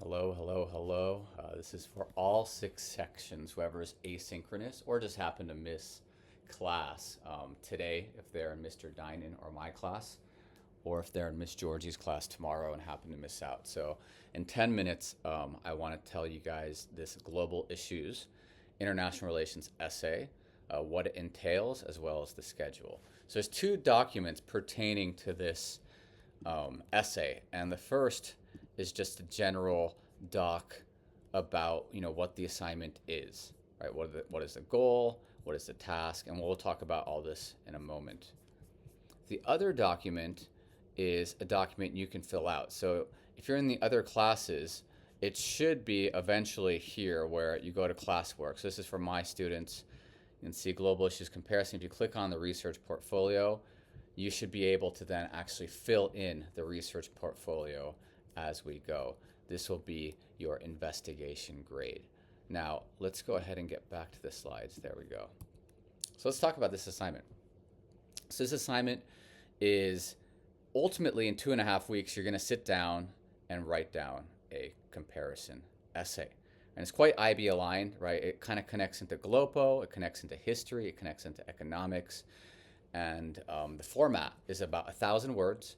Hello, hello, hello. This is for all 6 sections, whoever is asynchronous or just happen to miss class today, if they're in Mr. Dynan or my class, or if they're in Miss Georgie's class tomorrow and happen to miss out. So, in 10 minutes, I want to tell you guys this global issues, international relations essay, what it entails, as well as the schedule. So, there's 2 documents pertaining to this essay, and the first is just a general doc about what the assignment is, right? What is the goal? What is the task? And we'll talk about all this in a moment. The other document is a document you can fill out. So if you're in the other classes, it should be eventually here where you go to classwork. So this is for my students. You can see global issues comparison. If you click on the research portfolio, you should be able to then actually fill in the research portfolio as we go. This will be your investigation grade. Now, let's go ahead and get back to the slides. There we go. So let's talk about this assignment. So this assignment is ultimately in 2.5 weeks, you're going to sit down and write down a comparison essay. And it's quite IB aligned, right? It kind of connects into Glopo, it connects into history, it connects into economics. And the format is about 1,000 words,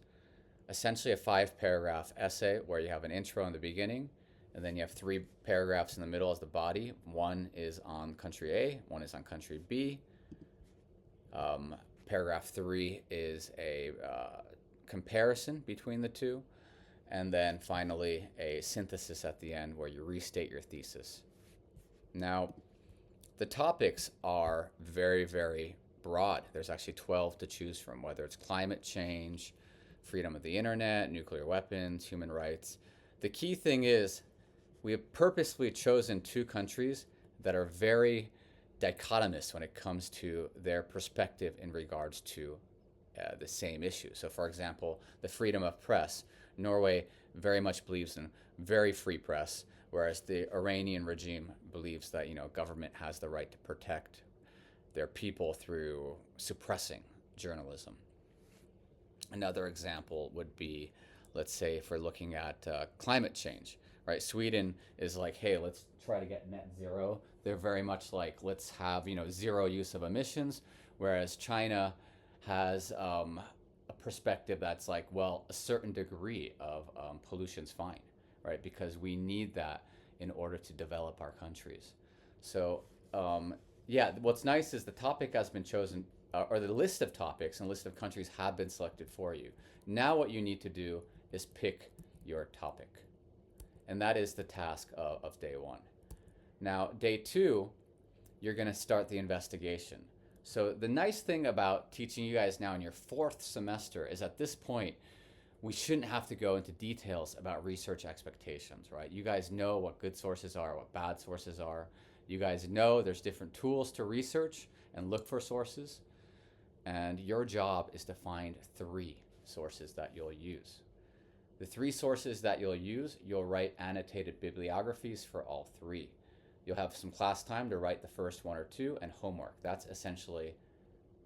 essentially a 5-paragraph essay where you have an intro in the beginning, and then you have 3 paragraphs in the middle as the body. One is on country A, one is on country B. Paragraph 3 is a comparison between the two, and then finally a synthesis at the end where you restate your thesis. Now, the topics are very, very broad. There's actually 12 to choose from, whether it's climate change, freedom of the internet, nuclear weapons, human rights. The key thing is we have purposely chosen 2 countries that are very dichotomous when it comes to their perspective in regards to the same issue. So, for example, the freedom of press. Norway very much believes in very free press, whereas the Iranian regime believes that government has the right to protect their people through suppressing journalism. Another example would be, let's say, if we're looking at climate change, right? Sweden is like, hey, let's try to get net zero. They're very much like, let's have zero use of emissions, whereas China has a perspective that's like, well, a certain degree of pollution's fine, right? Because we need that in order to develop our countries. So yeah, what's nice is the topic has been chosen, or the list of topics and list of countries have been selected for you. Now what you need to do is pick your topic. And that is the task of day 1. Now, day 2, you're going to start the investigation. So the nice thing about teaching you guys now in your 4th semester is at this point, we shouldn't have to go into details about research expectations, right? You guys know what good sources are, what bad sources are. You guys know there's different tools to research and look for sources. And your job is to find 3 sources that you'll use. The 3 sources that you'll use, you'll write annotated bibliographies for all 3. You'll have some class time to write the first 1 or 2 and homework. That's essentially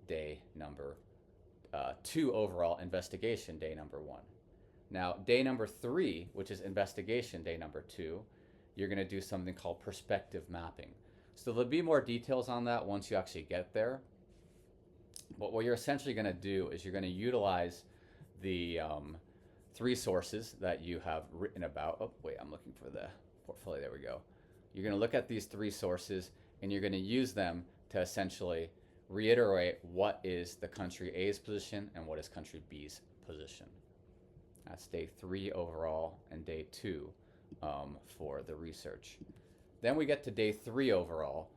day number 2 overall, investigation day number 1. Now, day number 3, which is investigation day number 2, you're going to do something called perspective mapping. So there'll be more details on that once you actually get there. But what you're essentially going to do is you're going to utilize the 3 sources that you have written about. Oh, wait, I'm looking for the portfolio. There we go. You're going to look at these 3 sources and you're going to use them to essentially reiterate what is the country A's position and what is country B's position. That's day 3 overall and day 2 for the research. Then we get to day 3 overall,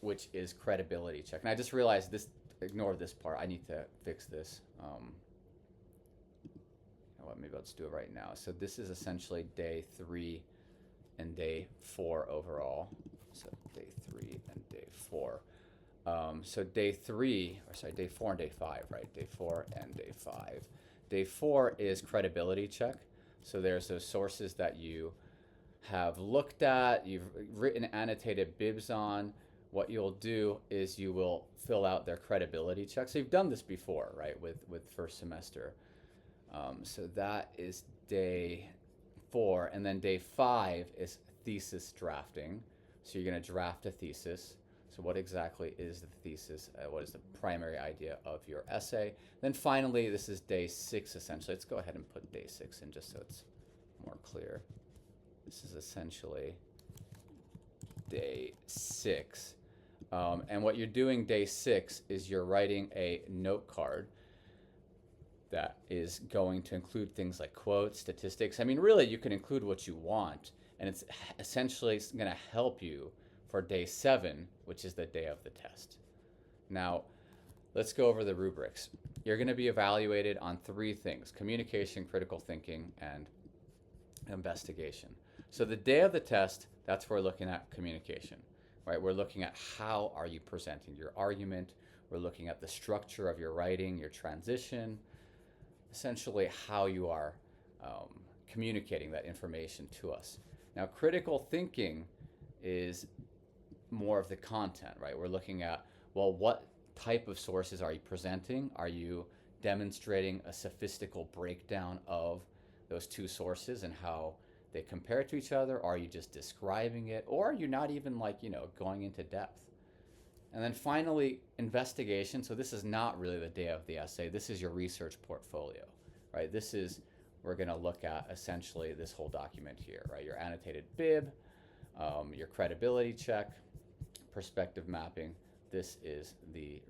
which is credibility check. And I just realized this, ignore this part. I need to fix this. You know what, maybe I'll just do it right now. So this is essentially day 3 and day 4 overall. So day 3 and day 4. So day 3, or sorry, day 4 and day 5, right? Day 4 and day 5. Day 4 is credibility check. So there's those sources that you have looked at, you've written annotated bibs on. What you'll do is you will fill out their credibility check. So you've done this before, right, with first semester. So that is day 4, and then day 5 is thesis drafting. So you're going to draft a thesis. So what exactly is the thesis? What is the primary idea of your essay? Then finally, this is day 6 essentially. Let's go ahead and put day 6 in just so it's more clear. This is essentially day 6. And what you're doing day 6 is you're writing a note card that is going to include things like quotes, statistics. I mean, really, you can include what you want, and it's essentially going to help you for day 7, which is the day of the test. Now, let's go over the rubrics. You're going to be evaluated on 3 things: communication, critical thinking, and investigation. So the day of the test, that's where we're looking at communication, right? We're looking at how are you presenting your argument. We're looking at the structure of your writing, your transition, essentially how you are communicating that information to us. Now, critical thinking is more of the content, right? We're looking at, well, what type of sources are you presenting? Are you demonstrating a sophistical breakdown of those 2 sources and how they compare to each other? Are you just describing it? Or are you not even going into depth? And then finally, investigation. So this is not really the day of the essay. This is your research portfolio, right? This is, we're going to look at essentially this whole document here, right? Your annotated bib, your credibility check, perspective mapping. This is the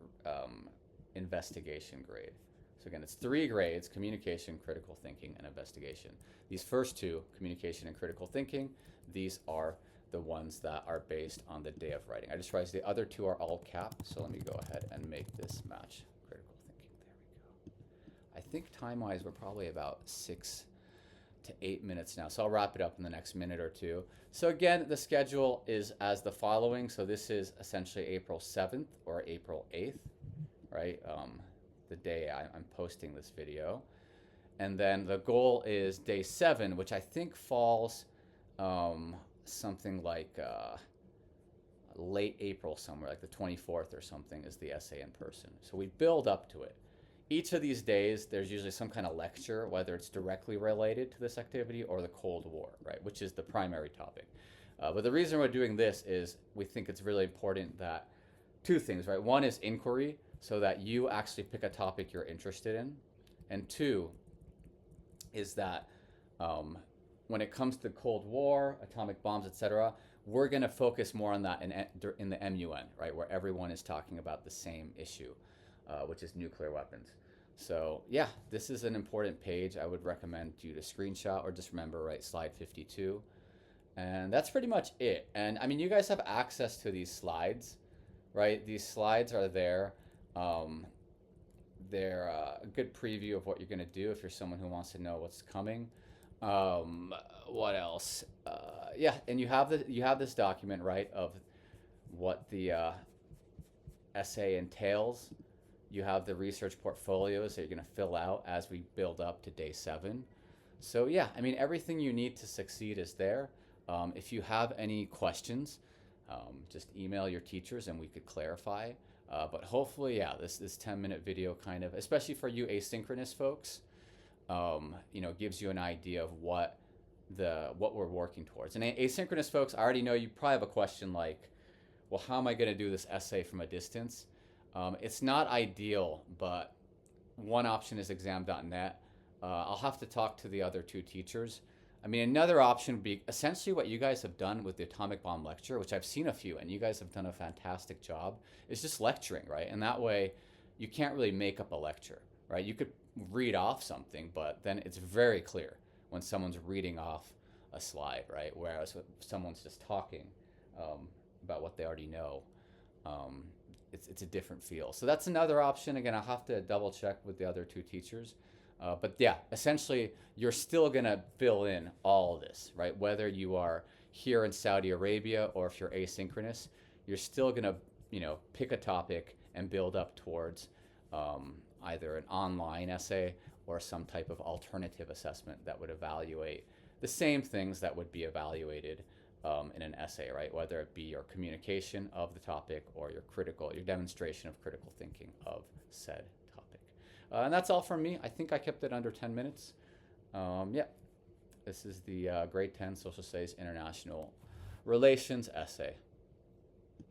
investigation grade. So again, it's 3 grades: communication, critical thinking, and investigation. These first 2, communication and critical thinking, these are the ones that are based on the day of writing. I just realized the other 2 are all capped, so let me go ahead and make this match critical thinking. There we go. I think time-wise we're probably about 6 to 8 minutes now, so I'll wrap it up in the next minute or 2. So again, the schedule is as the following. So this is essentially April 7th or April 8th, right? The day I'm posting this video. And then the goal is day 7, which I think falls something like late April somewhere, like the 24th or something, is the essay in person. So we build up to it. Each of these days, there's usually some kind of lecture, whether it's directly related to this activity or the Cold War, right, which is the primary topic. But the reason we're doing this is we think it's really important that 2 things, right? One is inquiry, so that you actually pick a topic you're interested in. And 2 is that when it comes to Cold War, atomic bombs, etc., we're going to focus more on that in the MUN, right, where everyone is talking about the same issue, which is nuclear weapons. So yeah, this is an important page. I would recommend you to screenshot or just remember, right, slide 52. And that's pretty much it. And I mean, you guys have access to these slides, right? These slides are there. They're a good preview of what you're going to do if you're someone who wants to know what's coming. What else? Yeah, and you have this document, right, of what the essay entails. You have the research portfolios that you're going to fill out as we build up to day 7. So yeah, I mean, everything you need to succeed is there. If you have any questions, just email your teachers and we could clarify. But hopefully, yeah, this 10-minute video kind of, especially for you asynchronous folks, gives you an idea of what we're working towards. And asynchronous folks, I already know you probably have a question like, well, how am I going to do this essay from a distance? It's not ideal, but one option is exam.net. I'll have to talk to the other 2 teachers. I mean, another option would be essentially what you guys have done with the atomic bomb lecture, which I've seen a few, and you guys have done a fantastic job, is just lecturing, right? And that way, you can't really make up a lecture, right? You could read off something, but then it's very clear when someone's reading off a slide, right? Whereas if someone's just talking about what they already know, it's a different feel. So that's another option. Again, I'll have to double check with the other 2 teachers. But yeah, essentially, you're still going to fill in all of this, right? Whether you are here in Saudi Arabia or if you're asynchronous, you're still going to, pick a topic and build up towards either an online essay or some type of alternative assessment that would evaluate the same things that would be evaluated in an essay, right? Whether it be your communication of the topic or your demonstration of critical thinking of said topic. And that's all from me. I think I kept it under 10 minutes. Yeah, This is the grade 10 Social Studies International Relations essay.